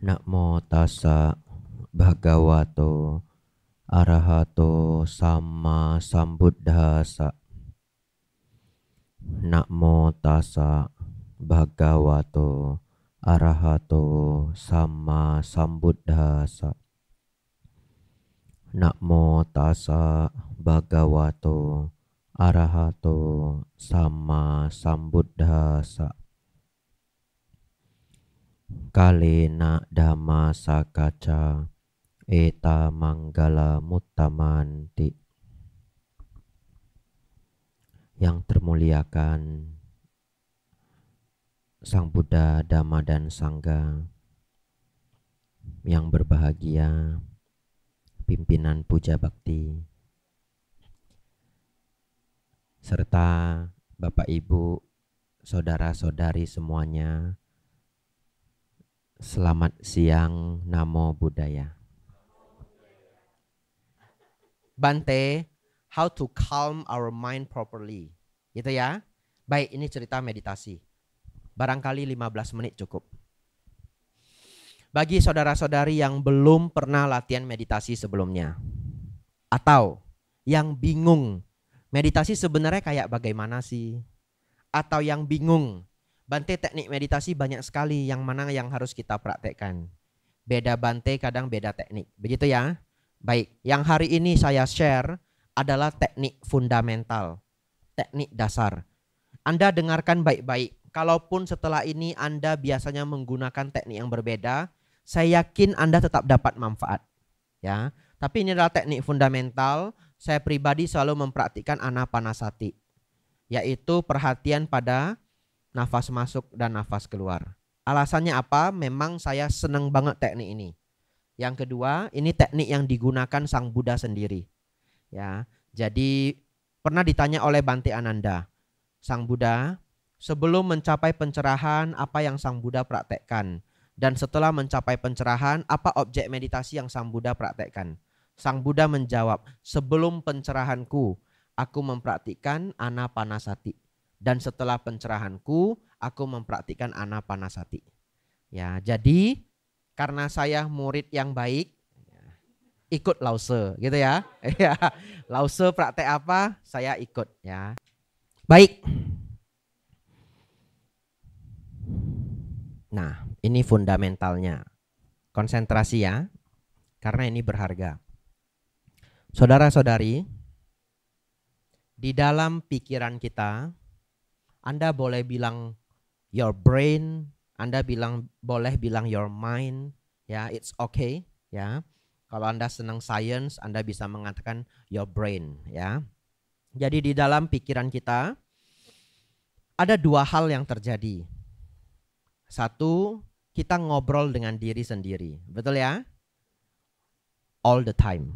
Namo tassa bhagavato arahato sama sambuddhassa. Namo tassa bhagavato arahato sama sambuddhassa. Namo tassa bhagavato arahato sama sambuddhassa. Kalena dhamma sakaca eta manggala muttamanti. Yang termuliakan Sang Buddha, Dhamma dan Sangha, yang berbahagia pimpinan puja bakti, serta Bapak Ibu, saudara-saudari semuanya, selamat siang, Namo Buddhaya. Bante, how to calm our mind properly, gitu ya. Baik, ini cerita meditasi. Barangkali 15 menit cukup. Bagi saudara-saudari yang belum pernah latihan meditasi sebelumnya, atau yang bingung meditasi sebenarnya kayak bagaimana sih, atau yang bingung, Bante teknik meditasi banyak sekali, yang mana yang harus kita praktekkan. Beda Bante kadang beda teknik, begitu ya. Baik, yang hari ini saya share adalah teknik fundamental, teknik dasar. Anda dengarkan baik-baik. Kalaupun setelah ini Anda biasanya menggunakan teknik yang berbeda, saya yakin Anda tetap dapat manfaat, ya. Tapi ini adalah teknik fundamental. Saya pribadi selalu mempraktikkan anapanasati, yaitu perhatian pada nafas masuk dan nafas keluar. Alasannya apa? Memang saya senang banget teknik ini. Yang kedua, ini teknik yang digunakan Sang Buddha sendiri, ya. Jadi pernah ditanya oleh Bante Ananda, Sang Buddha, sebelum mencapai pencerahan, apa yang Sang Buddha praktekkan? Dan setelah mencapai pencerahan, apa objek meditasi yang Sang Buddha praktekkan? Sang Buddha menjawab, sebelum pencerahanku, aku mempraktikkan anapanasati. Dan setelah pencerahanku, aku mempraktikkan anapanasati. Ya, jadi karena saya murid yang baik, ikut Lause, gitu ya. Lause praktek apa, saya ikut, ya. Baik. Nah, ini fundamentalnya. Konsentrasi ya, karena ini berharga. Saudara-saudari, di dalam pikiran kita, Anda boleh bilang your brain, Anda boleh bilang your mind, ya, it's okay, ya. Kalau Anda senang science, Anda bisa mengatakan your brain, ya. Jadi di dalam pikiran kita ada dua hal yang terjadi. Satu, kita ngobrol dengan diri sendiri. Betul ya? All the time.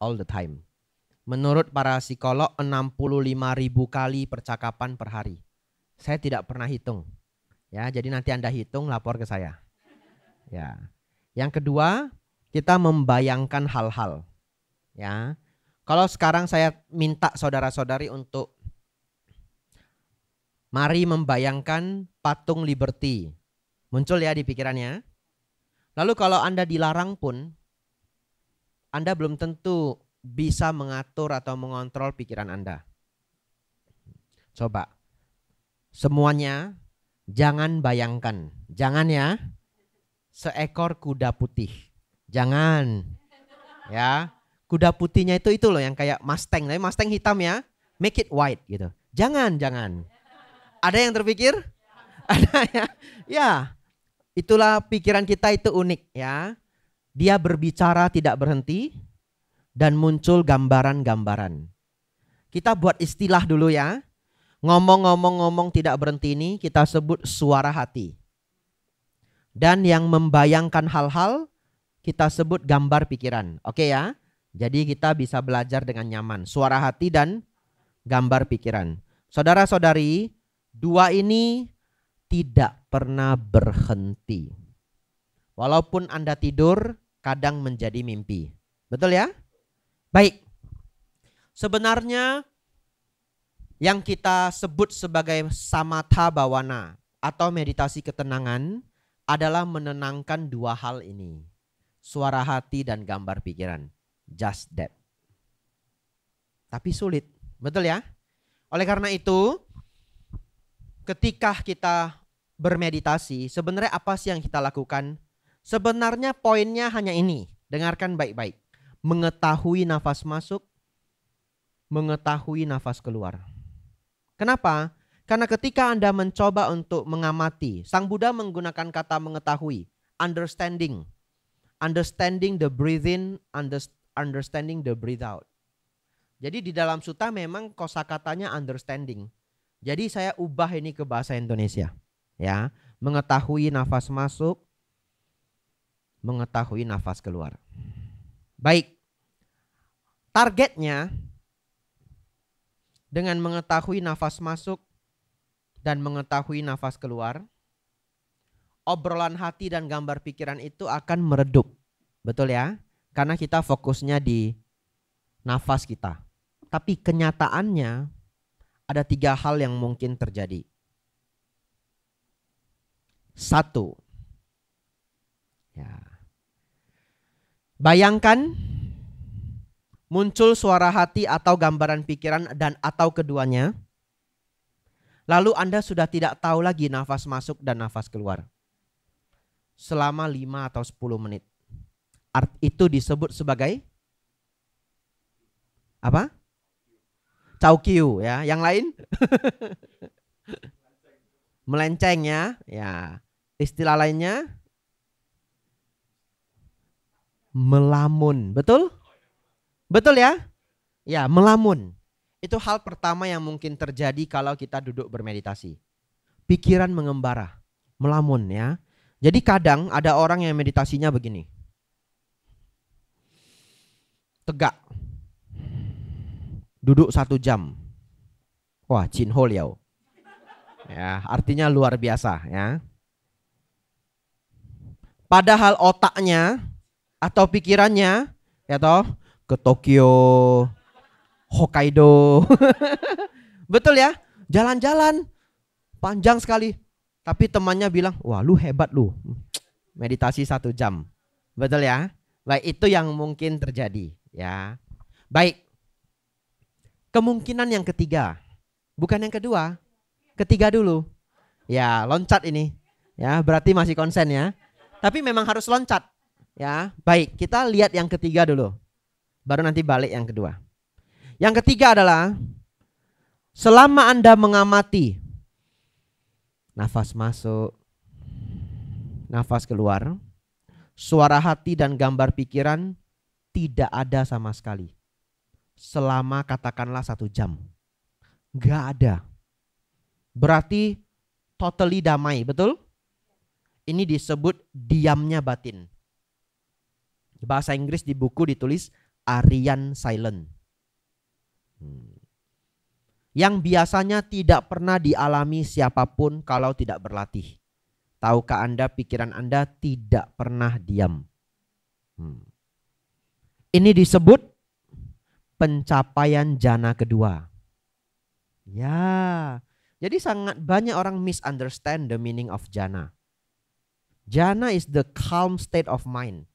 All the time. Menurut para psikolog 65.000 kali percakapan per hari. Saya tidak pernah hitung. Ya, jadi nanti Anda hitung, lapor ke saya. Ya. Yang kedua, kita membayangkan hal-hal. Ya. Kalau sekarang saya minta saudara-saudari untuk mari membayangkan patung Liberty. Muncul ya di pikirannya. Lalu kalau Anda dilarang pun, Anda belum tentu bisa mengatur atau mengontrol pikiran Anda. Coba. Semuanya jangan bayangkan. Jangan ya. Seekor kuda putih. Jangan. Ya. Kuda putihnya itu loh yang kayak Mustang. Tapi Mustang hitam ya. Make it white gitu. Jangan. Ada yang terpikir? Ada ya. Ya, itulah pikiran kita itu unik ya. Dia berbicara tidak berhenti dan muncul gambaran-gambaran. Kita buat istilah dulu ya. Ngomong tidak berhenti ini kita sebut suara hati. Dan yang membayangkan hal-hal kita sebut gambar pikiran. Oke ya. Jadi kita bisa belajar dengan nyaman. Suara hati dan gambar pikiran. Saudara-saudari, dua ini tidak pernah berhenti. Walaupun Anda tidur, kadang menjadi mimpi. Betul ya? Baik. Sebenarnya yang kita sebut sebagai samatha bhavana atau meditasi ketenangan adalah menenangkan dua hal ini. Suara hati dan gambar pikiran. Just that. Tapi sulit. Betul ya? Oleh karena itu, ketika kita bermeditasi, sebenarnya apa sih yang kita lakukan? Sebenarnya poinnya hanya ini. Dengarkan baik-baik. Mengetahui nafas masuk, mengetahui nafas keluar. Kenapa? Karena ketika Anda mencoba untuk mengamati, Sang Buddha menggunakan kata mengetahui, understanding. Understanding the breathe in, understanding the breathe out. Jadi di dalam sutta memang kosakatanya understanding. Jadi saya ubah ini ke bahasa Indonesia. Ya, mengetahui nafas masuk, mengetahui nafas keluar. Baik. Targetnya dengan mengetahui nafas masuk dan mengetahui nafas keluar, obrolan hati dan gambar pikiran itu akan meredup. Betul ya? Karena kita fokusnya di nafas kita. Tapi kenyataannya ada 3 hal yang mungkin terjadi. 1. Ya. Bayangkan muncul suara hati atau gambaran pikiran dan atau keduanya. Lalu Anda sudah tidak tahu lagi nafas masuk dan nafas keluar. Selama 5 atau 10 menit. Itu disebut sebagai apa? Caukyu ya. Yang lain? Melenceng ya. Ya. Istilah lainnya melamun. Betul? Betul ya? Ya, melamun. Itu hal pertama yang mungkin terjadi kalau kita duduk bermeditasi. Pikiran mengembara, melamun ya. Jadi kadang ada orang yang meditasinya begini. Tegak. Duduk 1 jam. Wah, Chin Ho Liao. Ya, artinya luar biasa ya. Padahal otaknya atau pikirannya ya toh ke Tokyo, Hokkaido. Betul ya? Jalan-jalan panjang sekali. Tapi temannya bilang, wah lu hebat lu. Meditasi 1 jam. Betul ya? Baik, itu yang mungkin terjadi ya. Baik. Kemungkinan yang ketiga. Bukan yang kedua. Ketiga dulu. Ya, loncat ini. Ya, berarti masih konsen ya. Tapi memang harus loncat. Ya, baik. Kita lihat yang ketiga dulu. Baru nanti balik yang kedua. Yang ketiga adalah selama Anda mengamati nafas masuk, nafas keluar, suara hati dan gambar pikiran tidak ada sama sekali. Selama katakanlah 1 jam. Gak ada. Berarti totally damai, betul? Ini disebut diamnya batin. Bahasa Inggris di buku ditulis Aryan Silent. Yang biasanya tidak pernah dialami siapapun kalau tidak berlatih. Tahukah Anda pikiran Anda tidak pernah diam? Ini disebut pencapaian jana kedua. Ya, jadi sangat banyak orang misunderstand the meaning of jana. Jana is the calm state of mind.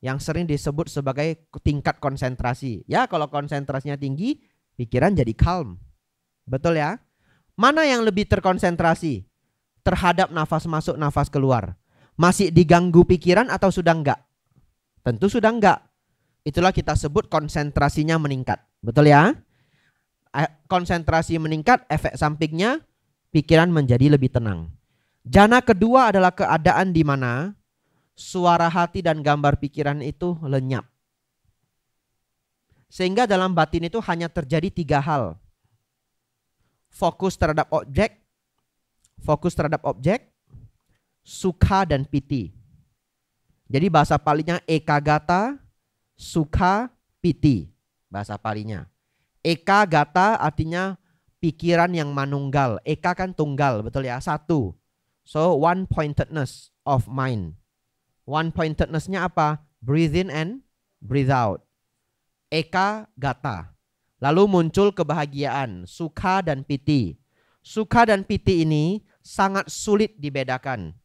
Yang sering disebut sebagai tingkat konsentrasi. Ya, kalau konsentrasinya tinggi, pikiran jadi calm. Betul ya? Mana yang lebih terkonsentrasi terhadap nafas masuk, nafas keluar? Masih diganggu pikiran atau sudah enggak? Tentu sudah enggak. Itulah kita sebut konsentrasinya meningkat. Betul ya? Konsentrasi meningkat, efek sampingnya pikiran menjadi lebih tenang. Jana kedua adalah keadaan di mana suara hati dan gambar pikiran itu lenyap. Sehingga dalam batin itu hanya terjadi 3 hal. Fokus terhadap objek, sukha dan piti. Jadi bahasa Palinya ekagata, sukha, piti. Bahasa Palinya. Ekagata artinya pikiran yang manunggal. Eka kan tunggal, betul ya? 1. So one pointedness of mind. One pointedness-nya apa? Breathe in and breathe out. Eka gata. Lalu muncul kebahagiaan, sukha dan piti. Sukha dan piti ini sangat sulit dibedakan.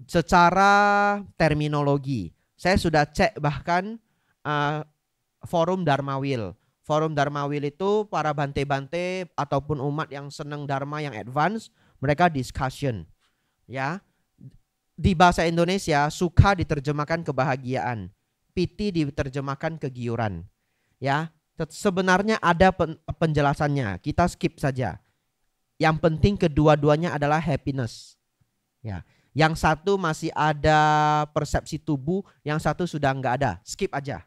secara terminologi. Saya sudah cek bahkan forum Dharmawil. Forum Dharmawil itu para bante-bante ataupun umat yang senang dharma yang advance, mereka discussion. Ya. Di bahasa Indonesia sukha diterjemahkan kebahagiaan, piti diterjemahkan kegiuran. Ya. Sebenarnya ada penjelasannya, kita skip saja. Yang penting kedua-duanya adalah happiness. Ya. Yang satu masih ada persepsi tubuh, yang satu sudah enggak ada. Skip aja.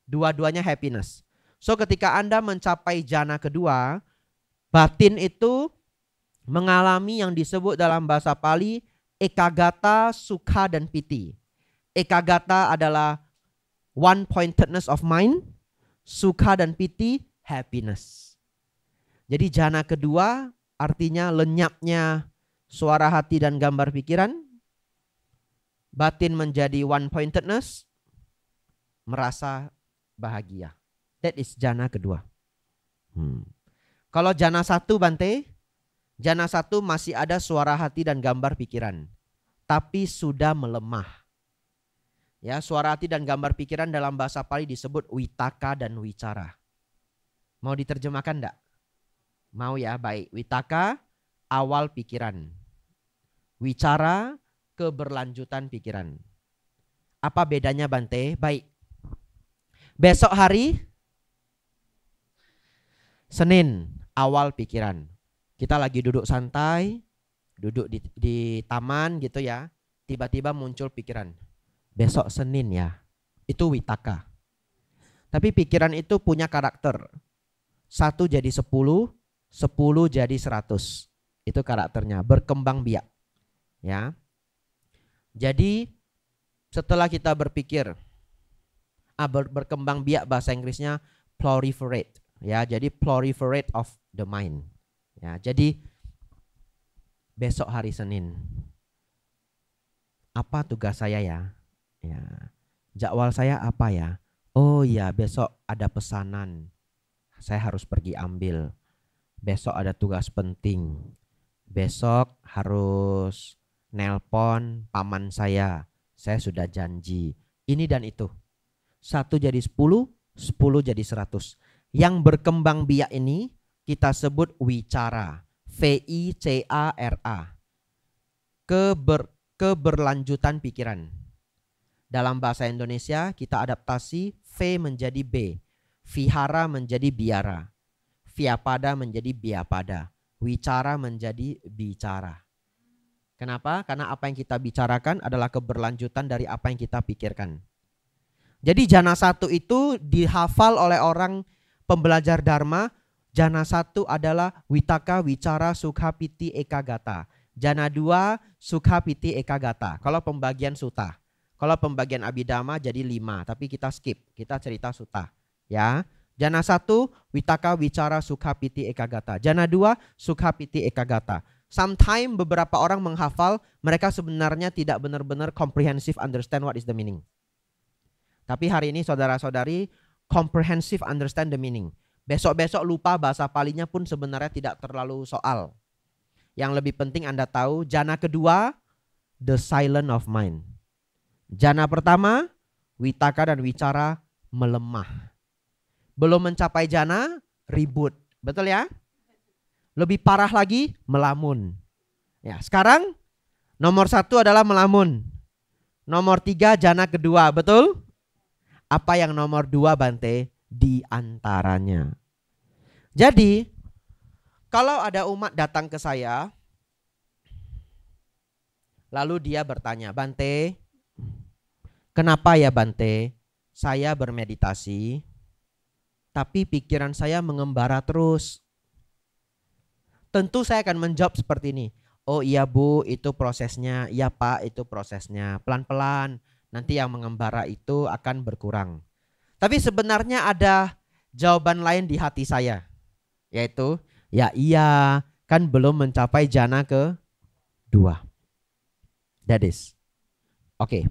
Dua-duanya happiness. So ketika Anda mencapai jana kedua, batin itu mengalami yang disebut dalam bahasa Pali ekagata, sukha dan piti. Ekagata adalah one pointedness of mind, sukha dan piti happiness. Jadi jana kedua artinya lenyapnya suara hati dan gambar pikiran. Batin menjadi one pointedness, merasa bahagia. That is jana kedua. Kalau jana satu Bante, jana satu masih ada suara hati dan gambar pikiran, tapi sudah melemah. Ya, suara hati dan gambar pikiran dalam bahasa Pali disebut witaka dan wicara. Mau diterjemahkan enggak? Mau ya, baik. Witaka awal pikiran. Wicara keberlanjutan pikiran. Apa bedanya Bante? Baik. Besok hari Senin awal pikiran. Kita lagi duduk santai, duduk di taman gitu ya. Tiba-tiba muncul pikiran. Besok Senin ya. Itu witaka. Tapi pikiran itu punya karakter. 1 jadi 10, 10 jadi 100. Itu karakternya, berkembang biak. Ya. Jadi setelah kita berpikir, berkembang biak bahasa Inggrisnya proliferate. Ya, jadi proliferate of the mind. Ya, jadi besok hari Senin. Apa tugas saya ya? Ya. Jadwal saya apa ya? Oh ya, besok ada pesanan. Saya harus pergi ambil. Besok ada tugas penting. Besok harus nelpon paman saya. Saya sudah janji. Ini dan itu. 1 jadi 10, 10 jadi 100. Yang berkembang biak ini kita sebut wicara. V-I-C-A-R-A. Keberlanjutan pikiran. Dalam bahasa Indonesia kita adaptasi V menjadi B. Vihara menjadi biara. Vyapada menjadi biapada. Wicara menjadi bicara. Kenapa? Karena apa yang kita bicarakan adalah keberlanjutan dari apa yang kita pikirkan. Jadi jana 1 itu dihafal oleh orang pembelajar dharma. Jana 1 adalah witaka, wicara, sukha, piti, ekagata. Jana 2 sukha, piti, ekagata. Kalau pembagian sutta. Kalau pembagian abhidhamma jadi 5, tapi kita skip. Kita cerita sutta. Ya. Jana 1 witaka, wicara, sukha, piti, ekagata. Jana 2 sukha, piti, ekagata. Sometimes beberapa orang menghafal, mereka sebenarnya tidak benar-benar comprehensive understand what is the meaning. Tapi hari ini saudara-saudari comprehensive understand the meaning. Besok-besok lupa bahasa Palinya pun sebenarnya tidak terlalu soal. Yang lebih penting Anda tahu jana kedua, the silent of mind. Jana pertama, witaka dan wicara melemah. Belum mencapai jana, ribut. Betul ya? Lebih parah lagi, melamun. Ya, sekarang nomor 1 adalah melamun. Nomor 3 jana kedua, betul? Apa yang nomor 2 Bante? Di antaranya. Jadi, kalau ada umat datang ke saya, lalu dia bertanya, Bante, kenapa ya Bante, saya bermeditasi, tapi pikiran saya mengembara terus. Tentu saya akan menjawab seperti ini. Oh iya Bu, itu prosesnya. Iya Pak, itu prosesnya. Pelan-pelan, nanti yang mengembara itu akan berkurang. Tapi sebenarnya ada jawaban lain di hati saya. Yaitu, ya iya, kan belum mencapai jana kedua. That is. Oke.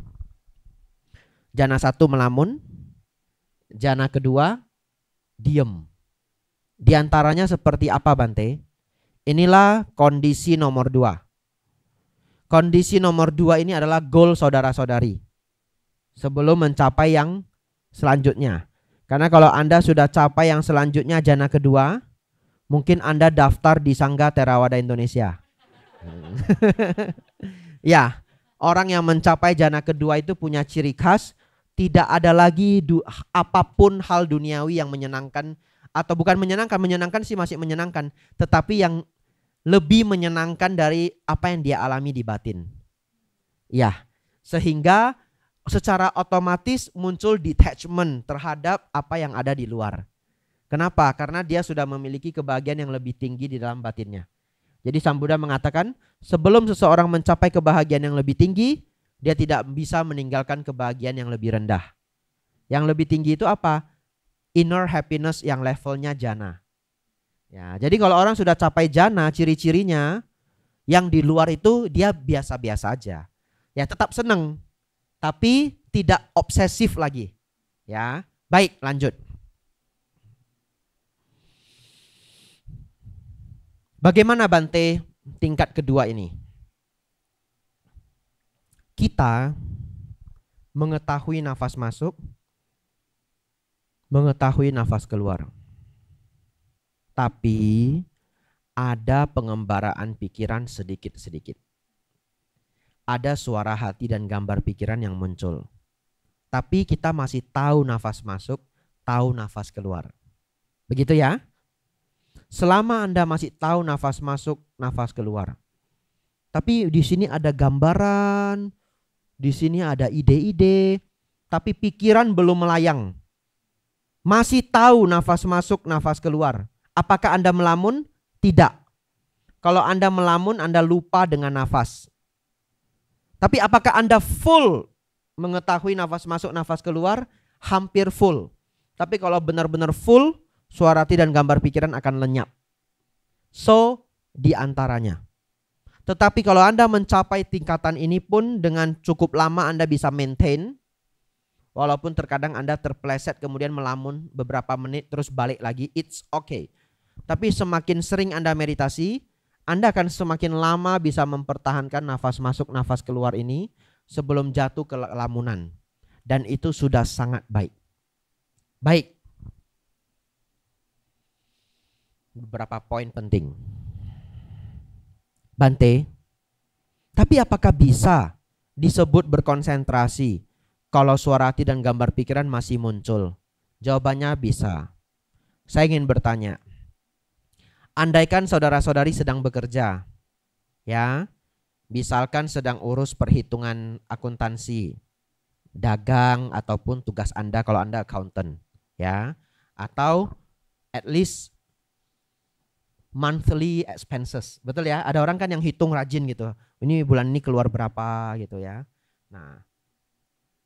Jana 1 melamun. Jana kedua diem. Di antaranya seperti apa Bante? Inilah kondisi nomor 2. Kondisi nomor 2 ini adalah goal saudara-saudari sebelum mencapai yang selanjutnya. Karena kalau Anda sudah capai yang selanjutnya, jana kedua, mungkin Anda daftar di Sangga Theravada Indonesia. Ya, orang yang mencapai jana kedua itu punya ciri khas, tidak ada lagi apapun hal duniawi yang menyenangkan, atau bukan menyenangkan sih masih menyenangkan, tetapi yang lebih menyenangkan dari apa yang dia alami di batin. Ya, sehingga secara otomatis muncul detachment terhadap apa yang ada di luar. Kenapa? Karena dia sudah memiliki kebahagiaan yang lebih tinggi di dalam batinnya. Jadi Sang Buddha mengatakan, sebelum seseorang mencapai kebahagiaan yang lebih tinggi, dia tidak bisa meninggalkan kebahagiaan yang lebih rendah. Yang lebih tinggi itu apa? Inner happiness yang levelnya jana. Ya, jadi kalau orang sudah capai jana, ciri-cirinya yang di luar itu dia biasa-biasa aja. Ya tetap seneng, tapi tidak obsesif lagi. Ya, baik, lanjut. Bagaimana Bante tingkat kedua ini? Kita mengetahui nafas masuk, mengetahui nafas keluar. Tapi ada pengembaraan pikiran sedikit-sedikit. Ada suara hati dan gambar pikiran yang muncul. Tapi kita masih tahu nafas masuk, tahu nafas keluar. Begitu ya? Selama Anda masih tahu nafas masuk, nafas keluar. Tapi di sini ada gambaran, di sini ada ide-ide, tapi pikiran belum melayang. Masih tahu nafas masuk, nafas keluar. Apakah Anda melamun? Tidak. Kalau Anda melamun, Anda lupa dengan nafas. Tapi apakah Anda full mengetahui nafas masuk, nafas keluar? Hampir full. Tapi kalau benar-benar full, suara hati dan gambar pikiran akan lenyap. So, di antaranya. Tetapi kalau Anda mencapai tingkatan ini pun dengan cukup lama Anda bisa maintain. Walaupun terkadang Anda terpleset kemudian melamun beberapa menit terus balik lagi, it's okay. Tapi semakin sering Anda meditasi, Anda akan semakin lama bisa mempertahankan nafas masuk, nafas keluar ini sebelum jatuh ke lamunan. Dan itu sudah sangat baik. Baik. Beberapa poin penting. Bante, tapi apakah bisa disebut berkonsentrasi kalau suara hati dan gambar pikiran masih muncul? Jawabannya bisa. Saya ingin bertanya, andaikan saudara-saudari sedang bekerja, ya, misalkan sedang urus perhitungan akuntansi, dagang ataupun tugas Anda kalau Anda accountant, ya, atau at least monthly expenses, betul ya? Ada orang kan yang hitung rajin gitu, ini bulan ini keluar berapa gitu ya. Nah,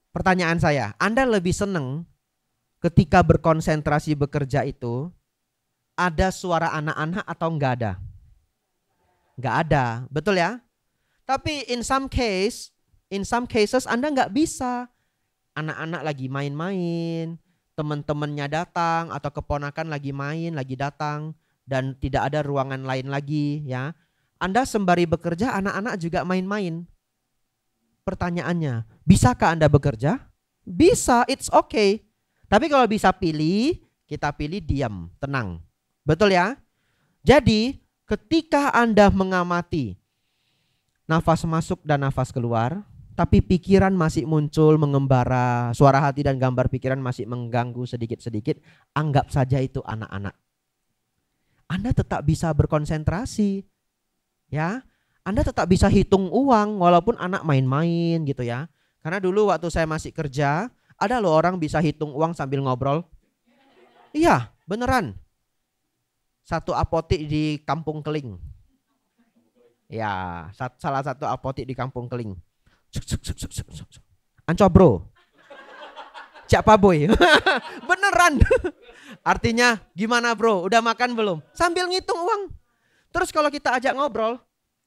pertanyaan saya, Anda lebih seneng ketika berkonsentrasi bekerja itu ada suara anak-anak atau enggak ada? Enggak ada, betul ya? Tapi in some cases Anda enggak bisa. Anak-anak lagi main-main, teman-temannya datang atau keponakan lagi main, lagi datang dan tidak ada ruangan lain lagi ya. Anda sembari bekerja, anak-anak juga main-main. Pertanyaannya, bisakah Anda bekerja? Bisa, it's okay. Tapi kalau bisa pilih, kita pilih diam, tenang. Betul ya? Jadi ketika Anda mengamati nafas masuk dan nafas keluar, tapi pikiran masih muncul, mengembara, suara hati dan gambar pikiran masih mengganggu sedikit-sedikit, anggap saja itu anak-anak. Anda tetap bisa berkonsentrasi. Ya, Anda tetap bisa hitung uang walaupun anak main-main gitu ya. Karena dulu waktu saya masih kerja, ada loh orang bisa hitung uang sambil ngobrol. Iya, beneran. Satu apotik di Kampung Keling. Ya, salah satu apotik di Kampung Keling. Anco bro. Cak Paboy. Beneran. Artinya gimana bro? Udah makan belum? Sambil ngitung uang. Terus kalau kita ajak ngobrol,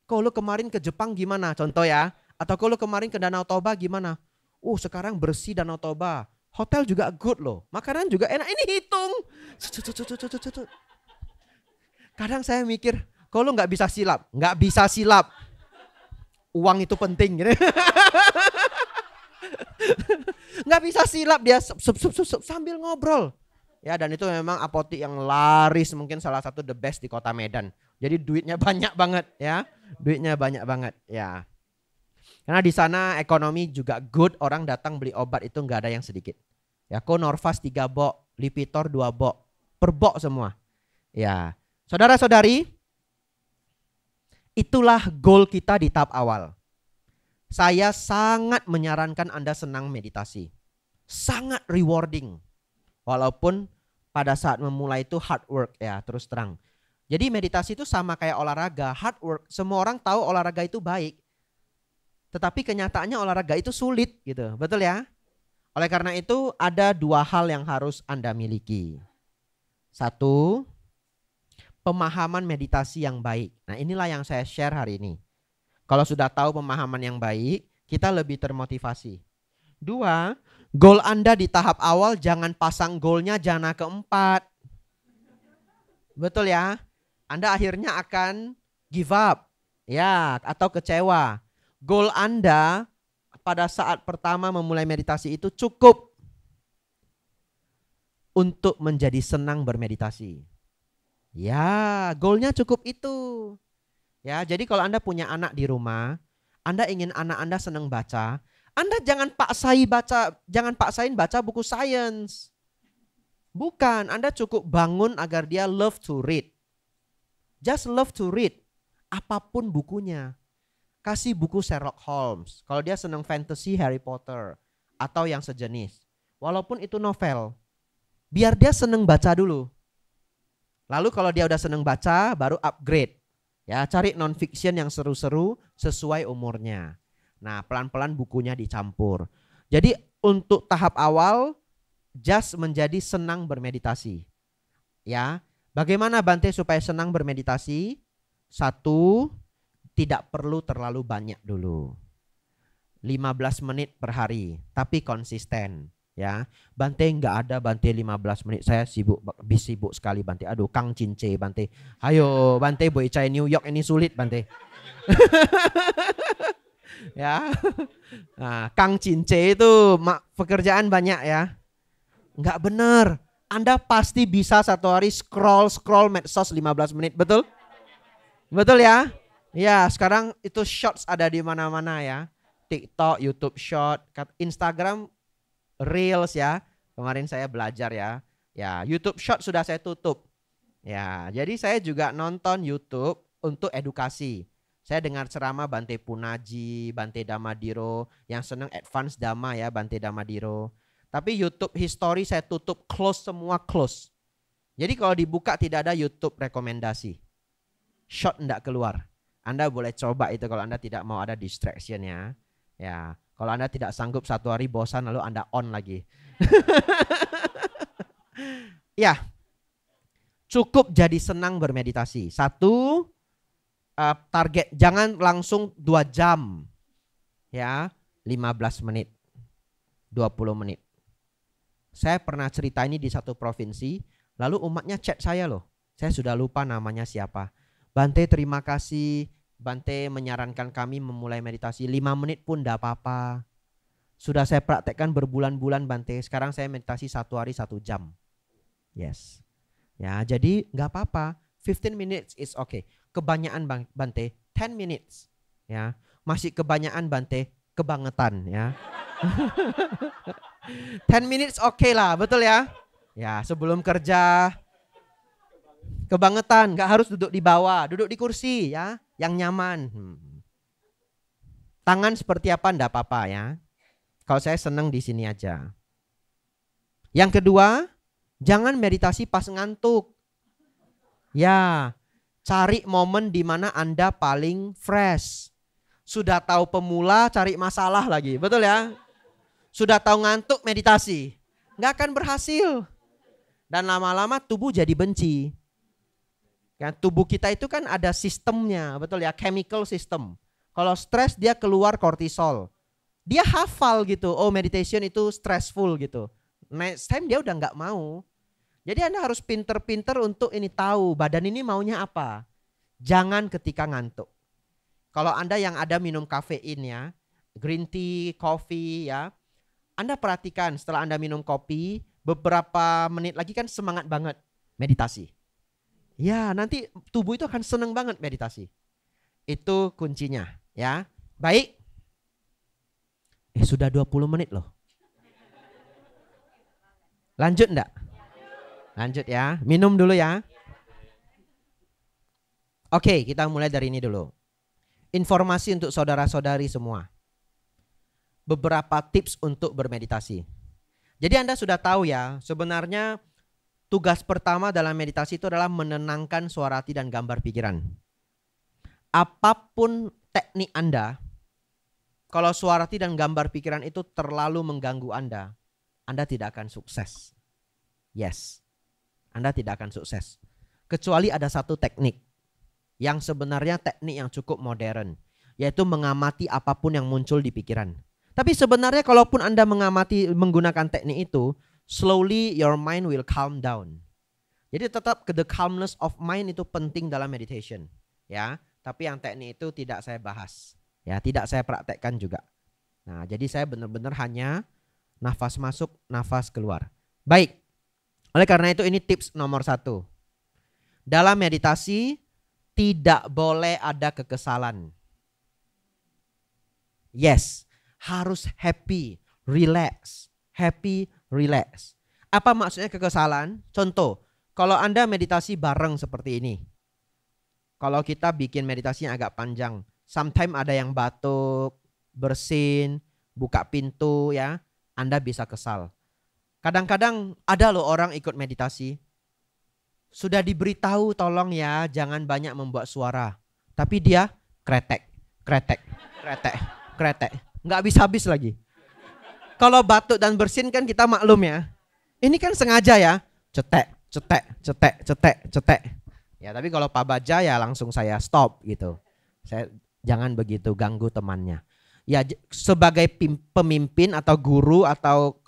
kau lu kemarin ke Jepang gimana? Contoh ya. Atau kau lu kemarin ke Danau Toba gimana? Sekarang bersih Danau Toba. Hotel juga good loh. Makanan juga enak. Ini hitung. Kadang saya mikir, kau lu gak bisa silap. Gak bisa silap. uang itu penting gitu. Nggak bisa silap dia sambil ngobrol. Ya, dan itu memang apotik yang laris, mungkin salah satu the best di kota Medan. Jadi duitnya banyak banget ya. Duitnya banyak banget ya. Karena di sana ekonomi juga good, orang datang beli obat itu nggak ada yang sedikit. Ya, Conorfas 3 bok, Lipitor 2 bok, per bok semua. Ya, saudara-saudari, itulah goal kita di tahap awal. Saya sangat menyarankan Anda senang meditasi. Sangat rewarding. Walaupun pada saat memulai itu hard work ya, terus terang. Jadi meditasi itu sama kayak olahraga, hard work. Semua orang tahu olahraga itu baik. Tetapi kenyataannya olahraga itu sulit gitu. Betul ya? Oleh karena itu ada 2 hal yang harus Anda miliki. 1, pemahaman meditasi yang baik. Nah, inilah yang saya share hari ini. Kalau sudah tahu pemahaman yang baik, kita lebih termotivasi. 2, goal Anda di tahap awal jangan pasang goalnya jana keempat. Betul ya? Anda akhirnya akan give up ya, atau kecewa. Goal Anda pada saat pertama memulai meditasi itu cukup untuk menjadi senang bermeditasi. Ya, goalnya cukup itu. Ya, jadi kalau Anda punya anak di rumah, Anda ingin anak Anda senang baca, Anda jangan paksain baca buku sains. Bukan, Anda cukup bangun agar dia love to read. Just love to read. Apapun bukunya. Kasih buku Sherlock Holmes. Kalau dia senang fantasy, Harry Potter. Atau yang sejenis. Walaupun itu novel. Biar dia senang baca dulu. Lalu kalau dia udah senang baca, baru upgrade. Ya, cari non-fiction yang seru-seru sesuai umurnya. Nah, pelan-pelan bukunya dicampur. Jadi untuk tahap awal, just menjadi senang bermeditasi. Ya, bagaimana Bante supaya senang bermeditasi? 1, tidak perlu terlalu banyak dulu. 15 menit per hari, tapi konsisten. Ya, Bante nggak ada Bante 15 menit, saya sibuk sekali Bante. Aduh, Kang Cince Bante. Ayo Bante, Boy Chai New York ini sulit Bante. Ya, nah, Kang Cince itu pekerjaan banyak ya. Nggak benar. Anda pasti bisa satu hari scroll medsos 15 menit, betul? Betul ya? Ya, sekarang itu shorts ada di mana-mana ya. TikTok, YouTube Short, Instagram Reels ya. Kemarin saya belajar ya. Ya, YouTube Short sudah saya tutup. Ya, jadi saya juga nonton YouTube untuk edukasi. Saya dengar ceramah Bante Punaji, Bante Damadiro, yang senang advance Dhamma ya, Bante Damadiro. Tapi YouTube history saya tutup, semua close. Jadi kalau dibuka tidak ada YouTube rekomendasi. Short enggak keluar. Anda boleh coba itu kalau Anda tidak mau ada distraction ya. Ya, kalau Anda tidak sanggup satu hari bosan lalu Anda on lagi. Ya, cukup jadi senang bermeditasi. 1, target jangan langsung 2 jam. Ya, 15 menit. 20 menit. Saya pernah cerita ini di satu provinsi, lalu umatnya chat saya loh. Saya sudah lupa namanya siapa. Bante terima kasih, Bante menyarankan kami memulai meditasi 5 menit pun tidak apa-apa. Sudah saya praktekkan berbulan-bulan Bante, sekarang saya meditasi 1 hari 1 jam. Yes. Ya, jadi nggak apa-apa. 15 minutes is okay. Kebanyakan Bante 10 minutes. Ya, masih kebanyakan Bante, kebangetan ya. 10 minutes okay lah, betul ya? Ya, sebelum kerja kebangetan, nggak harus duduk di bawah, duduk di kursi ya, yang nyaman. Tangan seperti apa enggak apa-apa ya. Kalau saya senang di sini aja. Yang kedua, jangan meditasi pas ngantuk. Ya, cari momen di mana Anda paling fresh. Sudah tahu pemula, cari masalah lagi, betul ya? Sudah tahu ngantuk, meditasi, nggak akan berhasil. Dan lama-lama tubuh jadi benci. Ya, tubuh kita itu kan ada sistemnya, betul ya, chemical system. Kalau stres dia keluar kortisol. Dia hafal gitu, oh meditation itu stressful gitu. Next time dia udah nggak mau. Jadi Anda harus pinter-pinter untuk ini tahu badan ini maunya apa. Jangan ketika ngantuk. Kalau Anda yang ada minum kafein ya, green tea, coffee ya, Anda perhatikan setelah Anda minum kopi, beberapa menit lagi kan semangat banget meditasi. Ya, nanti tubuh itu akan seneng banget meditasi. Itu kuncinya ya. Baik. Sudah 20 menit loh. Lanjut enggak? Lanjut ya. Minum dulu ya. Oke, kita mulai dari ini dulu. Informasi untuk saudara-saudari semua. Beberapa tips untuk bermeditasi. Jadi Anda sudah tahu ya, sebenarnya tugas pertama dalam meditasi itu adalah menenangkan suara hati dan gambar pikiran. Apapun teknik Anda, kalau suara hati dan gambar pikiran itu terlalu mengganggu Anda tidak akan sukses. Yes, Anda tidak akan sukses. Kecuali ada satu teknik yang sebenarnya teknik yang cukup modern, yaitu mengamati apapun yang muncul di pikiran. Tapi sebenarnya kalaupun Anda mengamati menggunakan teknik itu, slowly your mind will calm down. Jadi tetap the calmness of mind itu penting dalam meditation, ya. Tapi yang teknik itu tidak saya bahas, ya, tidak saya praktekkan juga. Nah, jadi saya benar-benar hanya nafas masuk, nafas keluar. Baik. Oleh karena itu ini tips nomor 1. Dalam meditasi tidak boleh ada kekesalan. Yes, harus happy, relax. Happy, relax. Apa maksudnya kekesalan? Contoh, kalau Anda meditasi bareng seperti ini. Kalau kita bikin meditasinya agak panjang, sometimes ada yang batuk, bersin, buka pintu ya, Anda bisa kesal. Kadang-kadang ada loh orang ikut meditasi, sudah diberitahu tolong ya jangan banyak membuat suara, tapi dia kretek, kretek, kretek, kretek, nggak habis-habis lagi. Kalau batuk dan bersin kan kita maklum ya, ini kan sengaja ya, cetek, cetek, cetek, cetek, cetek. Ya tapi kalau Pak Baja ya langsung saya stop gitu. Saya jangan begitu ganggu temannya. Ya sebagai pemimpin atau guru atau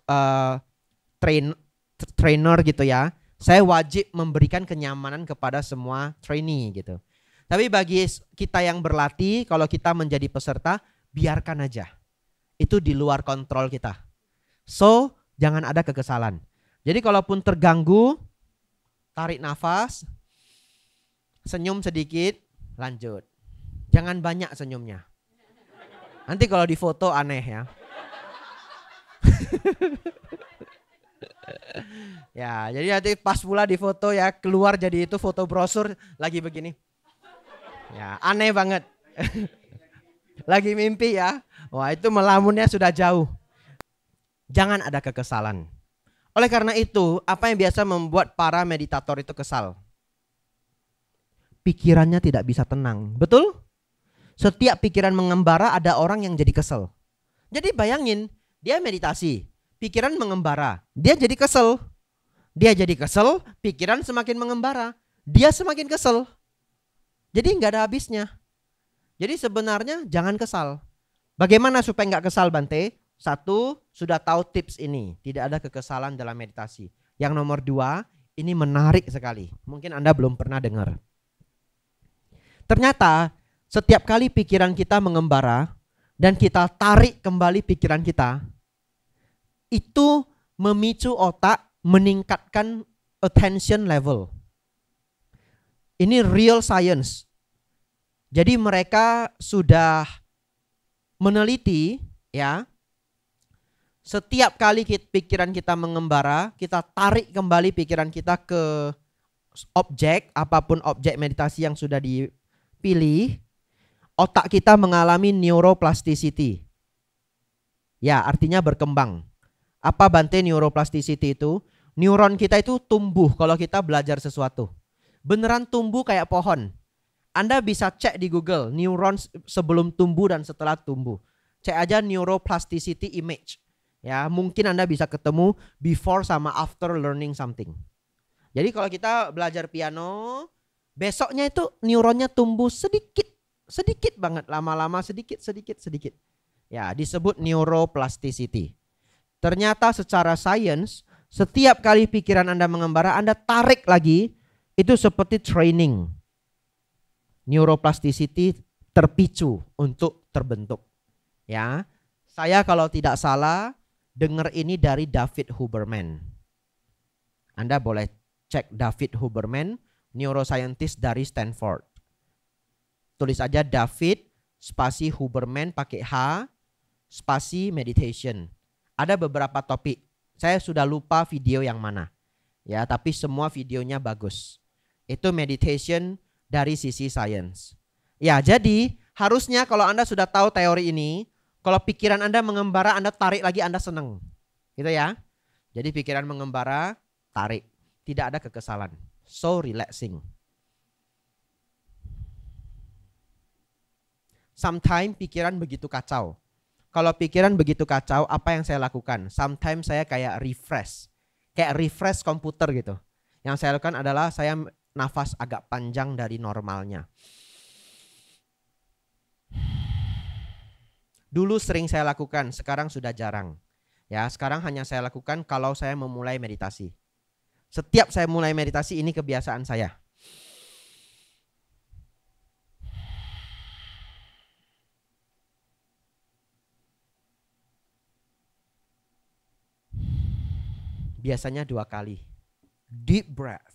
trainer gitu ya, saya wajib memberikan kenyamanan kepada semua trainee gitu. Tapi bagi kita yang berlatih, kalau kita menjadi peserta, biarkan aja. Itu di luar kontrol kita. So, jangan ada kekesalan. Jadi kalaupun terganggu, tarik nafas, senyum sedikit, lanjut. Jangan banyak senyumnya. Nanti kalau di foto aneh ya. Ya, jadi nanti pas pula di foto ya keluar jadi itu foto brosur lagi begini. Ya, aneh banget. Lagi mimpi ya. Wah, itu melamunnya sudah jauh. Jangan ada kekesalan. Oleh karena itu, apa yang biasa membuat para meditator itu kesal? Pikirannya tidak bisa tenang. Betul? Setiap pikiran mengembara ada orang yang jadi kesel. Jadi bayangin, dia meditasi, pikiran mengembara, dia jadi kesel. Dia jadi kesel, pikiran semakin mengembara, dia semakin kesel. Jadi nggak ada habisnya. Jadi sebenarnya jangan kesal. Bagaimana supaya nggak kesal, Bante? 1, sudah tahu tips ini, tidak ada kekesalan dalam meditasi. Yang nomor 2, ini menarik sekali. Mungkin Anda belum pernah dengar. Ternyata setiap kali pikiran kita mengembara dan kita tarik kembali pikiran kita, itu memicu otak meningkatkan attention level. Ini real science. Jadi mereka sudah meneliti ya, setiap kali pikiran kita mengembara, kita tarik kembali pikiran kita ke objek, apapun objek meditasi yang sudah dipilih, otak kita mengalami neuroplasticity. Ya, artinya berkembang. Apa, Bante, neuroplasticity itu? Neuron kita itu tumbuh kalau kita belajar sesuatu. Beneran tumbuh kayak pohon. Anda bisa cek di Google, neuron sebelum tumbuh dan setelah tumbuh. Cek aja neuroplasticity image. Ya, mungkin Anda bisa ketemu before sama after learning something. Jadi kalau kita belajar piano, besoknya itu neuronnya tumbuh sedikit banget, lama-lama sedikit. Ya, disebut neuroplasticity. Ternyata secara sains, setiap kali pikiran Anda mengembara, Anda tarik lagi, itu seperti training. Neuroplasticity terpicu untuk terbentuk. Ya, saya kalau tidak salah dengar ini dari David Huberman. Anda boleh cek David Huberman, neuroscientist dari Stanford. Tulis aja David spasi Huberman pakai H spasi meditation. Ada beberapa topik. Saya sudah lupa video yang mana. Ya, tapi semua videonya bagus. Itu meditation dari sisi sains. Ya, jadi harusnya kalau Anda sudah tahu teori ini, kalau pikiran Anda mengembara, Anda tarik lagi, Anda senang. Gitu ya. Jadi pikiran mengembara, tarik. Tidak ada kekesalan. So relaxing. Sometimes pikiran begitu kacau. Kalau pikiran begitu kacau, apa yang saya lakukan? Sometimes saya kayak refresh. Kayak refresh komputer gitu. Yang saya lakukan adalah saya nafas agak panjang dari normalnya. Dulu sering saya lakukan, sekarang sudah jarang. Ya, sekarang hanya saya lakukan kalau saya memulai meditasi. Setiap saya mulai meditasi, ini kebiasaan saya. Biasanya 2 kali. Deep breath.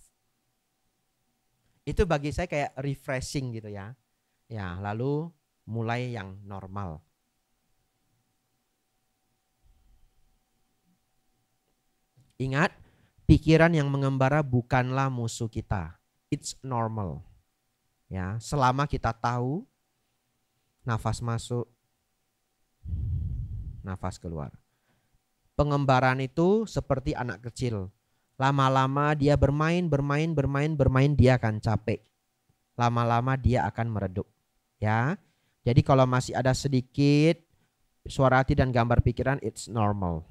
Itu bagi saya kayak refreshing gitu ya. Ya, lalu mulai yang normal. Ingat, pikiran yang mengembara bukanlah musuh kita. It's normal. Ya, selama kita tahu nafas masuk, nafas keluar. Pengembaraan itu seperti anak kecil. Lama-lama dia bermain, dia akan capek. Lama-lama dia akan meredup. Ya. Jadi kalau masih ada sedikit suara hati dan gambar pikiran, it's normal.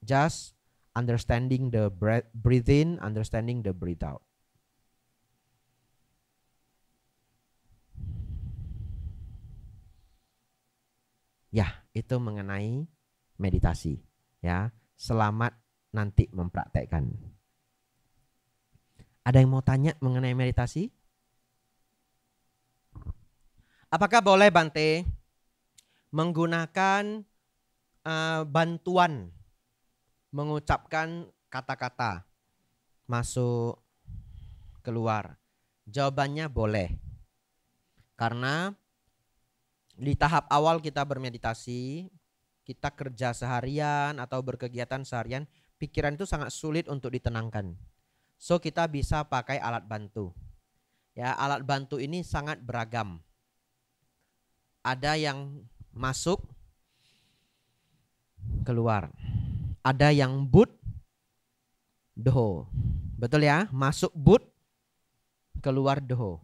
Just understanding the breathe in, understanding the breathe out. Ya, itu mengenai meditasi. Ya, selamat nanti mempraktekkan. Ada yang mau tanya mengenai meditasi? Apakah boleh Bante menggunakan bantuan mengucapkan kata-kata masuk keluar? Jawabannya boleh. Karena di tahap awal kita bermeditasi, kita kerja seharian atau berkegiatan seharian, pikiran itu sangat sulit untuk ditenangkan. So kita bisa pakai alat bantu. Ya, alat bantu ini sangat beragam. Ada yang masuk, keluar. Ada yang but, doho. Betul ya? Masuk but, keluar doho.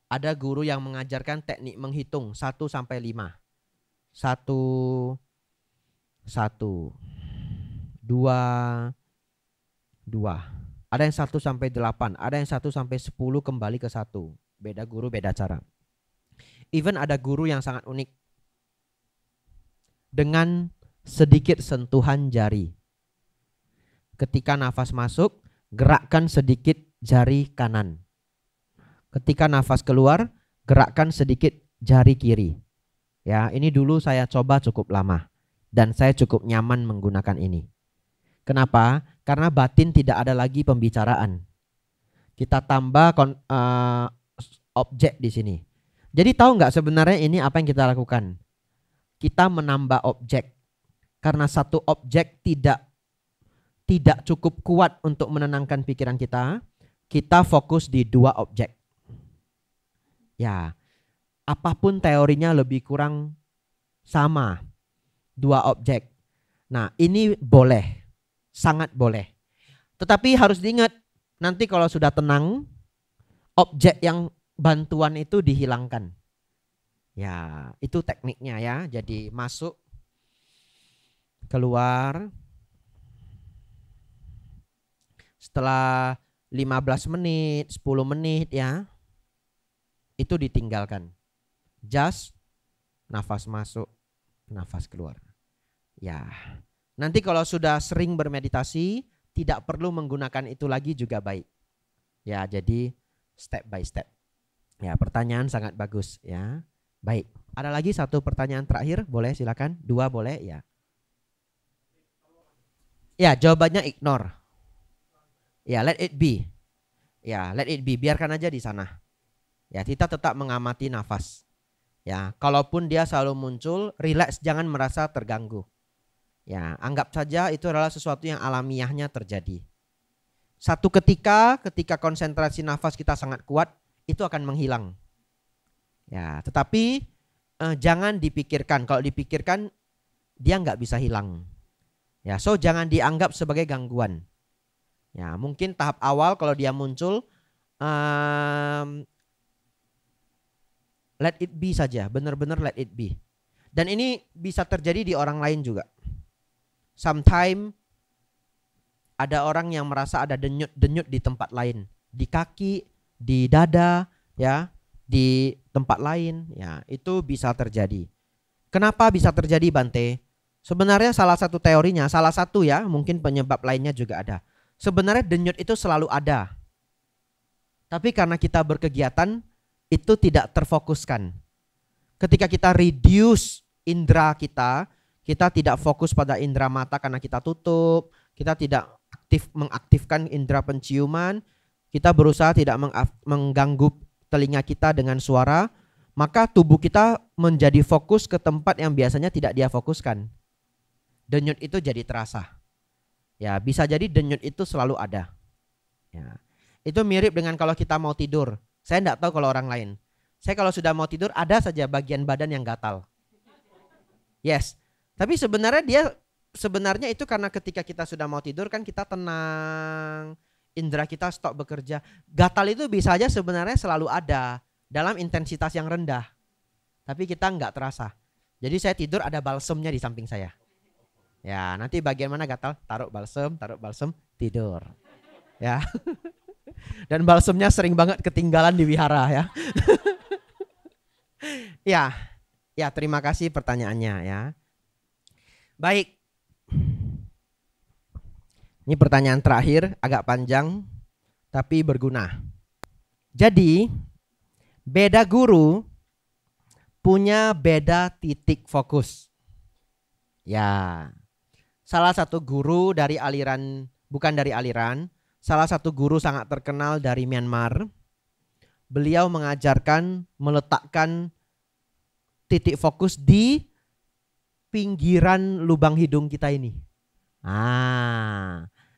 Ada guru yang mengajarkan teknik menghitung 1 sampai 5. 1, 2. Ada yang 1 sampai 8, ada yang 1 sampai 10 kembali ke 1. Beda guru, beda cara. Even ada guru yang sangat unik. Dengan sedikit sentuhan jari. Ketika nafas masuk, gerakkan sedikit jari kanan. Ketika nafas keluar, gerakkan sedikit jari kiri. Ya, ini dulu saya coba cukup lama. Dan saya cukup nyaman menggunakan ini. Kenapa? Karena batin tidak ada lagi pembicaraan. Kita tambah objek di sini. Jadi tahu nggak sebenarnya ini apa yang kita lakukan? Kita menambah objek. Karena satu objek tidak cukup kuat untuk menenangkan pikiran kita. Kita fokus di 2 objek. Ya, apapun teorinya lebih kurang sama. 2 objek. Nah, ini boleh. Sangat boleh. Tetapi harus diingat, nanti kalau sudah tenang, objek yang bantuan itu dihilangkan. Ya, itu tekniknya ya. Jadi masuk, keluar. Setelah 15 menit, 10 menit ya, itu ditinggalkan. Just nafas masuk, nafas keluar. Ya, nanti kalau sudah sering bermeditasi, tidak perlu menggunakan itu lagi juga baik. Ya, jadi step by step. Ya, pertanyaan sangat bagus ya. Baik. Ada lagi satu pertanyaan terakhir, boleh silakan. 2 boleh, ya. Ya, jawabannya ignore. Ya, let it be. Ya, let it be. Biarkan aja di sana. Ya, kita tetap mengamati nafas. Ya, kalaupun dia selalu muncul, relax, jangan merasa terganggu. Ya, anggap saja itu adalah sesuatu yang alamiahnya terjadi. Satu ketika konsentrasi nafas kita sangat kuat, itu akan menghilang. Ya, tetapi jangan dipikirkan. Kalau dipikirkan, dia nggak bisa hilang. Ya, so jangan dianggap sebagai gangguan. Ya, mungkin tahap awal kalau dia muncul, let it be saja, benar-benar let it be. Dan ini bisa terjadi di orang lain juga. Sometimes ada orang yang merasa ada denyut-denyut di tempat lain, di kaki, di dada, ya, di tempat lain, ya, itu bisa terjadi. Kenapa bisa terjadi, Bante? Sebenarnya salah satu teorinya, salah satu ya, mungkin penyebab lainnya juga ada. Sebenarnya denyut itu selalu ada. Tapi karena kita berkegiatan, itu tidak terfokuskan. Ketika kita reduce indera kita tidak fokus pada indera mata karena kita tutup, kita tidak mengaktifkan indera penciuman, kita berusaha tidak mengganggu telinga kita dengan suara, maka tubuh kita menjadi fokus ke tempat yang biasanya tidak dia fokuskan. Denyut itu jadi terasa. Ya, bisa jadi denyut itu selalu ada. Ya. Itu mirip dengan kalau kita mau tidur. Saya enggak tahu kalau orang lain. Saya kalau sudah mau tidur ada saja bagian badan yang gatal. Yes. Tapi sebenarnya itu karena ketika kita sudah mau tidur kan kita tenang, indera kita stop bekerja. Gatal itu bisa aja sebenarnya selalu ada dalam intensitas yang rendah. Tapi kita enggak terasa. Jadi saya tidur ada balsemnya di samping saya. Ya, nanti bagian mana gatal, taruh balsem, tidur. Ya. Dan balsemnya sering banget ketinggalan di wihara ya. Ya, terima kasih pertanyaannya ya. Baik. Ini pertanyaan terakhir, agak panjang tapi berguna. Jadi, beda guru punya beda titik fokus. Ya. Salah satu guru dari aliran, bukan dari aliran, salah satu guru sangat terkenal dari Myanmar. Beliau mengajarkan meletakkan titik fokus di pinggiran lubang hidung kita ini.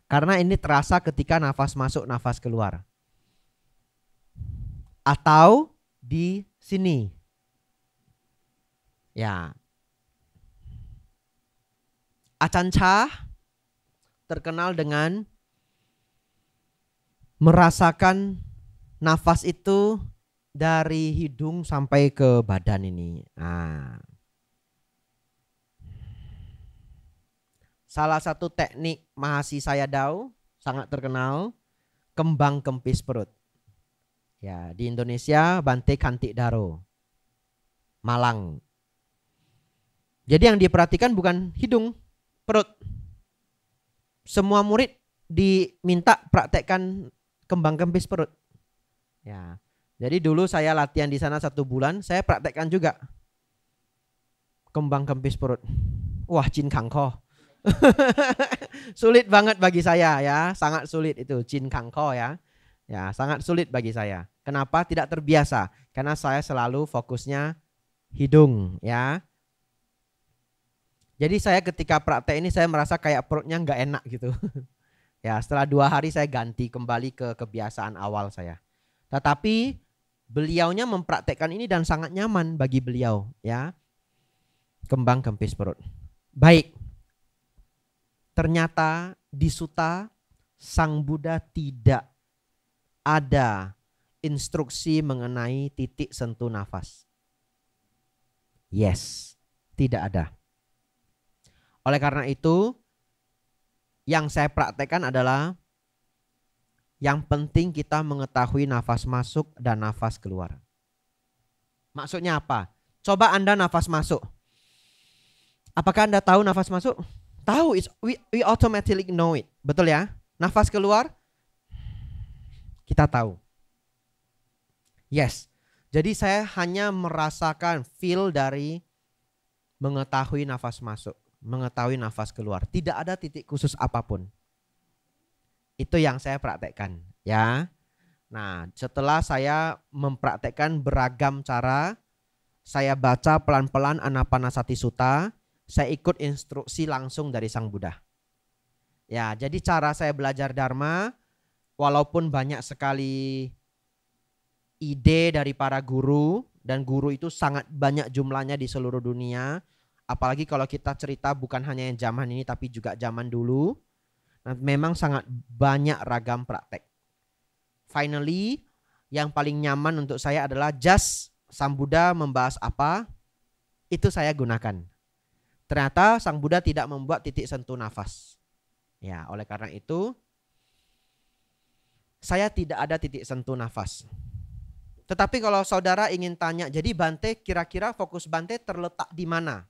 Karena ini terasa ketika nafas masuk, nafas keluar. Atau di sini. Ya. Ajahn Chah terkenal dengan merasakan nafas itu dari hidung sampai ke badan ini. Salah satu teknik Mahasisaya Dao sangat terkenal, kembang kempis perut. Ya, di Indonesia Bante Kantik Daro, Malang. Jadi yang diperhatikan bukan hidung, perut. Semua murid diminta praktekkan kembang kempis perut. Ya, jadi dulu saya latihan di sana 1 bulan, saya praktekkan juga kembang kempis perut. Wah, Jin Kangko. Sulit banget bagi saya ya, sangat sulit itu Jin Kangko ya. Ya, sangat sulit bagi saya. Kenapa? Tidak terbiasa. Karena saya selalu fokusnya hidung ya. Jadi saya ketika praktek ini saya merasa kayak perutnya nggak enak gitu. Ya, setelah 2 hari saya ganti kembali ke kebiasaan awal saya. Tetapi beliaunya mempraktekkan ini dan sangat nyaman bagi beliau ya. Kembang kempis perut. Baik. Ternyata di Sutta Sang Buddha tidak ada instruksi mengenai titik sentuh nafas. Yes, tidak ada. Oleh karena itu, yang saya praktekkan adalah yang penting kita mengetahui nafas masuk dan nafas keluar. Maksudnya apa? Coba Anda nafas masuk. Apakah Anda tahu nafas masuk? Tahu, we automatically know it. Betul ya? Nafas keluar, kita tahu. Yes. Jadi saya hanya merasakan feel dari mengetahui nafas masuk, mengetahui nafas keluar. Tidak ada titik khusus apapun. Itu yang saya praktekkan, ya. Nah, setelah saya mempraktekkan beragam cara, saya baca pelan-pelan Anapanasati Sutta, saya ikut instruksi langsung dari Sang Buddha. Ya, jadi cara saya belajar Dharma, walaupun banyak sekali ide dari para guru, dan guru itu sangat banyak jumlahnya di seluruh dunia, apalagi kalau kita cerita bukan hanya yang zaman ini tapi juga zaman dulu, nah, memang sangat banyak ragam praktek. Finally, yang paling nyaman untuk saya adalah just Sang Buddha membahas apa, itu saya gunakan. Ternyata Sang Buddha tidak membuat titik sentuh nafas. Ya, oleh karena itu saya tidak ada titik sentuh nafas. Tetapi kalau saudara ingin tanya, jadi Bante kira-kira fokus Bante terletak di mana?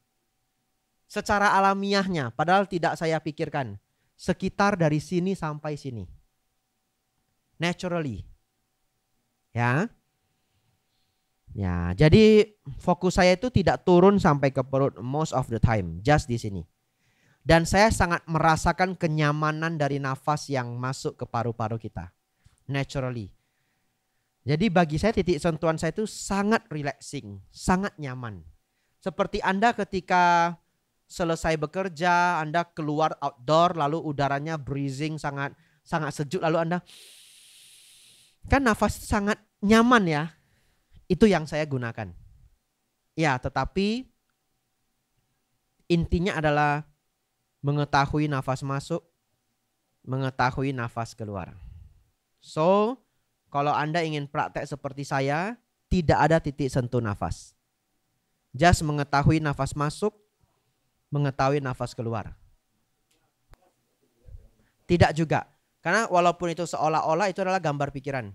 Secara alamiahnya, padahal tidak saya pikirkan. Sekitar dari sini sampai sini. Naturally. Ya. Ya, jadi fokus saya itu tidak turun sampai ke perut most of the time, just di sini. Dan saya sangat merasakan kenyamanan dari nafas yang masuk ke paru-paru kita. Naturally. Jadi bagi saya titik sentuhan saya itu sangat relaxing, sangat nyaman. Seperti Anda ketika selesai bekerja, Anda keluar outdoor lalu udaranya breezing sangat sejuk, lalu Anda kan nafas sangat nyaman ya. Itu yang saya gunakan. Ya, tetapi intinya adalah mengetahui nafas masuk, mengetahui nafas keluar. So, kalau Anda ingin praktek seperti saya, tidak ada titik sentuh nafas. Just mengetahui nafas masuk, mengetahui nafas keluar. Tidak juga. Karena walaupun itu seolah-olah itu adalah gambar pikiran.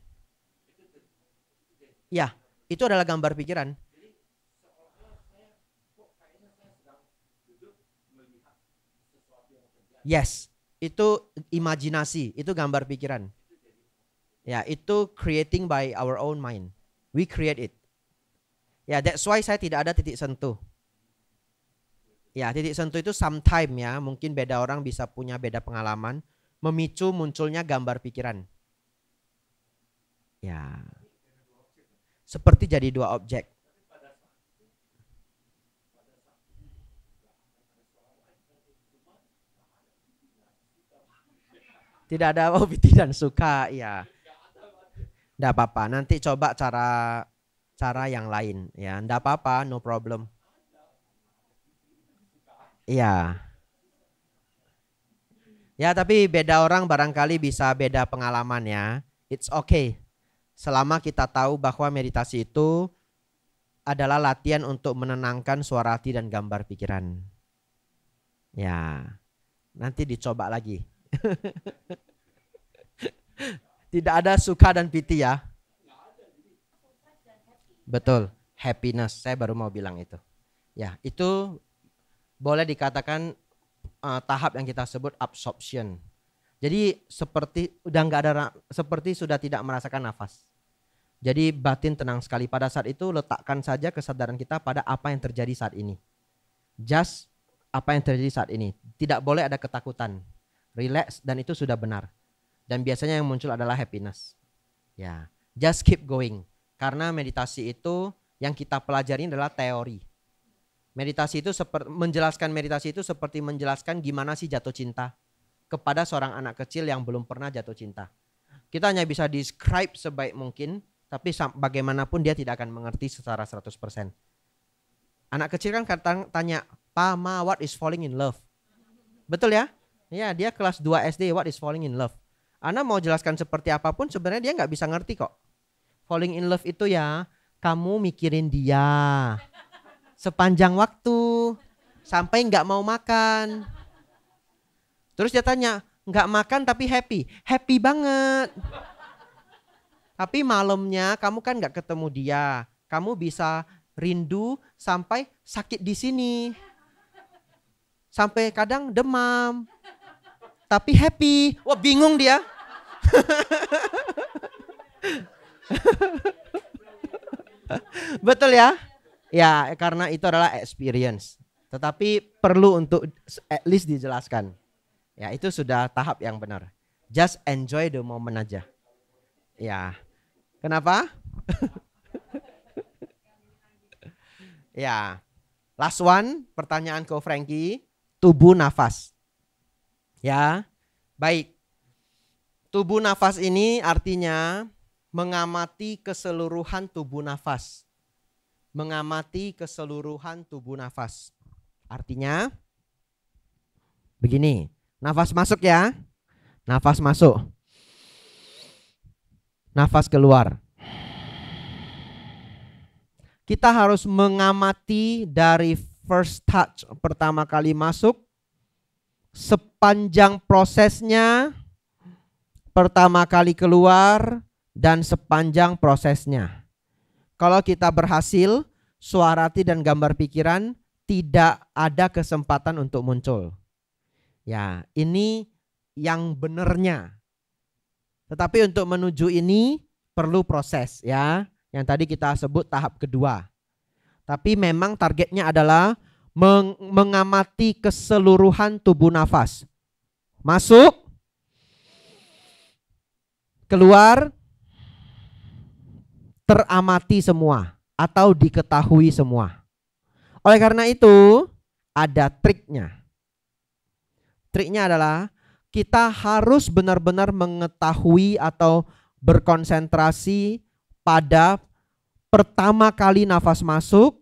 Ya, itu adalah gambar pikiran. Yes, itu imajinasi, itu gambar pikiran. Ya, itu creating by our own mind. We create it. Ya, that's why saya tidak ada titik sentuh. Ya, titik sentuh itu sometime ya, mungkin beda orang bisa punya beda pengalaman, memicu munculnya gambar pikiran. Ya. Seperti jadi dua objek. Tidak ada piti dan suka, ya. Tidak apa-apa, nanti coba cara yang lain, ya. Tidak apa-apa, no problem. Iya. Ya, tapi beda orang barangkali bisa beda pengalaman ya. It's okay. Selama kita tahu bahwa meditasi itu adalah latihan untuk menenangkan suara hati dan gambar pikiran. Ya, nanti dicoba lagi. Tidak ada suka dan piti ya. Betul, happiness. Saya baru mau bilang itu. Ya, itu boleh dikatakan tahap yang kita sebut absorption. Jadi seperti udah nggak ada, seperti sudah tidak merasakan nafas. Jadi batin tenang sekali pada saat itu, letakkan saja kesadaran kita pada apa yang terjadi saat ini. Just apa yang terjadi saat ini. Tidak boleh ada ketakutan. Relax dan itu sudah benar. Dan biasanya yang muncul adalah happiness. Ya, just keep going. Karena meditasi itu yang kita pelajari adalah teori. Meditasi itu menjelaskan meditasi itu seperti menjelaskan gimana sih jatuh cinta kepada seorang anak kecil yang belum pernah jatuh cinta. Kita hanya bisa describe sebaik mungkin, tapi bagaimanapun dia tidak akan mengerti secara 100%. Anak kecil kan tanya, "Pa, Ma, what is falling in love?" Betul ya? Ya, dia kelas 2 SD, what is falling in love? Anda mau jelaskan seperti apapun sebenarnya dia nggak bisa ngerti kok. Falling in love itu ya, kamu mikirin dia sepanjang waktu sampai nggak mau makan. Terus dia tanya, nggak makan tapi happy? Happy banget. Tapi malamnya kamu kan nggak ketemu dia. Kamu bisa rindu sampai sakit di sini. Sampai kadang demam. Tapi happy. Wah, bingung dia. Betul ya? Ya, karena itu adalah experience. Tetapi perlu untuk at least dijelaskan. Ya, itu sudah tahap yang benar. Just enjoy the moment aja. Ya. Kenapa? Ya. Last one, pertanyaan ke Frankie. Tubuh nafas. Ya. Baik. Tubuh nafas ini artinya mengamati keseluruhan tubuh nafas. Mengamati keseluruhan tubuh nafas. Artinya begini, nafas masuk ya. Nafas masuk. Nafas keluar. Kita harus mengamati dari first touch pertama kali masuk, sepanjang prosesnya, pertama kali keluar, dan sepanjang prosesnya. Kalau kita berhasil, suara hati dan gambar pikiran tidak ada kesempatan untuk muncul. Ya, ini yang benernya. Tetapi untuk menuju ini perlu proses ya. Yang tadi kita sebut tahap kedua. Tapi memang targetnya adalah mengamati keseluruhan tubuh nafas. Masuk, keluar, teramati semua atau diketahui semua. Oleh karena itu ada triknya. Triknya adalah kita harus benar-benar mengetahui atau berkonsentrasi pada pertama kali nafas masuk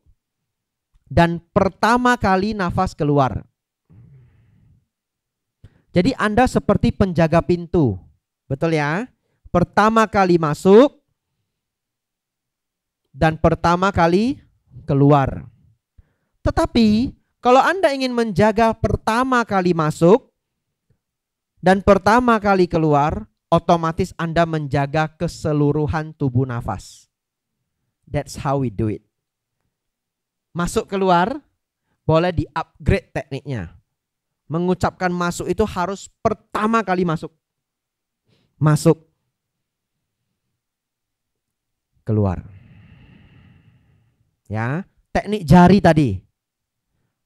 dan pertama kali nafas keluar. Jadi Anda seperti penjaga pintu. Betul ya? Pertama kali masuk dan pertama kali keluar. Tetapi kalau Anda ingin menjaga pertama kali masuk dan pertama kali keluar, otomatis Anda menjaga keseluruhan tubuh nafas. That's how we do it. Masuk keluar, boleh di-upgrade tekniknya. Mengucapkan masuk itu harus pertama kali masuk. Masuk. Keluar. Ya, teknik jari tadi.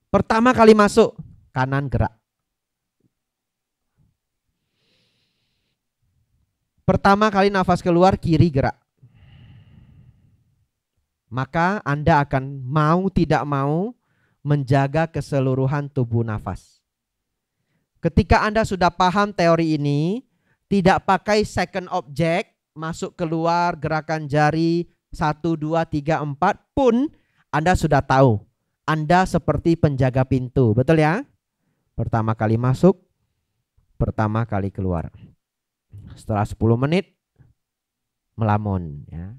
Pertama kali masuk, kanan gerak. Pertama kali nafas keluar, kiri gerak. Maka Anda akan mau tidak mau menjaga keseluruhan tubuh nafas. Ketika Anda sudah paham teori ini, tidak pakai second object, masuk keluar gerakan jari 1, 2, 3, 4 pun Anda sudah tahu. Anda seperti penjaga pintu, betul ya? Pertama kali masuk, pertama kali keluar. Setelah 10 menit melamun ya.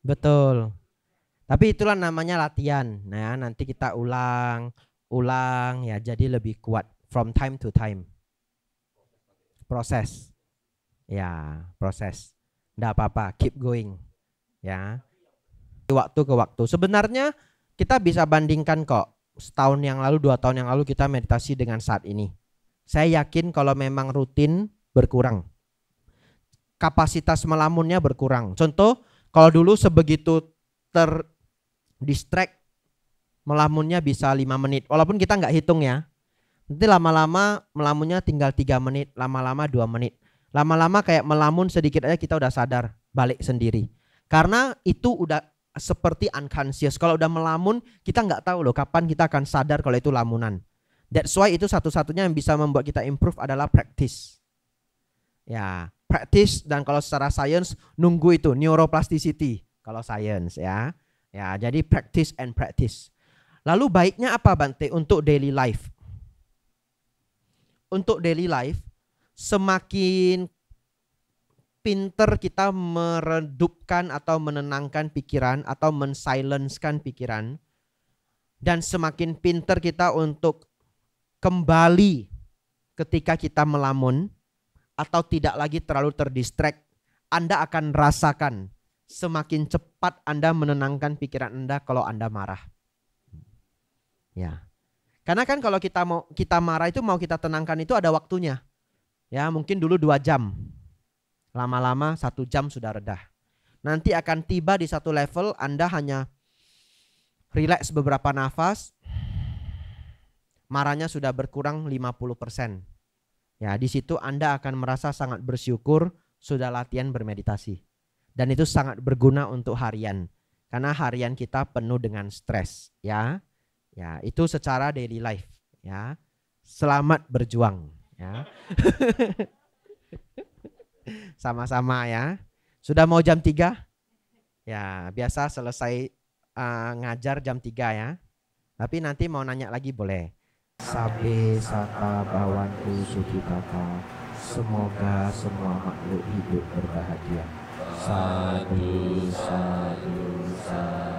Betul. Tapi itulah namanya latihan. Nah, nanti kita ulang ya, jadi lebih kuat from time to time. Proses. Ya, proses. Enggak apa-apa, keep going. Ya. Waktu ke waktu. Sebenarnya kita bisa bandingkan kok. Setahun yang lalu, 2 tahun yang lalu kita meditasi dengan saat ini. Saya yakin kalau memang rutin berkurang. Kapasitas melamunnya berkurang. Contoh, kalau dulu sebegitu terdistract, melamunnya bisa 5 menit. Walaupun kita nggak hitung ya. Nanti lama-lama melamunnya tinggal 3 menit, lama-lama 2 menit. Lama-lama kayak melamun sedikit aja kita udah sadar, balik sendiri. Karena itu udah seperti unconscious. Kalau udah melamun, kita nggak tahu loh kapan kita akan sadar kalau itu lamunan. That's why itu satu-satunya yang bisa membuat kita improve adalah practice. Ya, practice, dan kalau secara sains nunggu itu neuroplasticity kalau sains ya. Ya, jadi practice and practice. Lalu baiknya apa Bante untuk daily life? Untuk daily life, semakin pinter kita meredupkan atau menenangkan pikiran atau mensilencekan pikiran, dan semakin pinter kita untuk kembali ketika kita melamun atau tidak lagi terlalu terdistract, Anda akan rasakan semakin cepat Anda menenangkan pikiran Anda kalau Anda marah. Ya. Karena kan kalau kita marah itu mau kita tenangkan itu ada waktunya. Ya, mungkin dulu 2 jam. Lama-lama 1 jam sudah reda. Nanti akan tiba di satu level Anda hanya rileks beberapa nafas, marahnya sudah berkurang 50%. Ya, di situ Anda akan merasa sangat bersyukur sudah latihan bermeditasi. Dan itu sangat berguna untuk harian. Karena harian kita penuh dengan stres, ya. Ya, itu secara daily life, ya. Selamat berjuang, ya. Sama-sama ya. Sudah mau jam 3? Ya, biasa selesai ngajar jam 3 ya. Tapi nanti mau nanya lagi boleh. Sabe sata bawantu sukitata. Semoga semua makhluk hidup berbahagia. Sadu, sadu, sadu.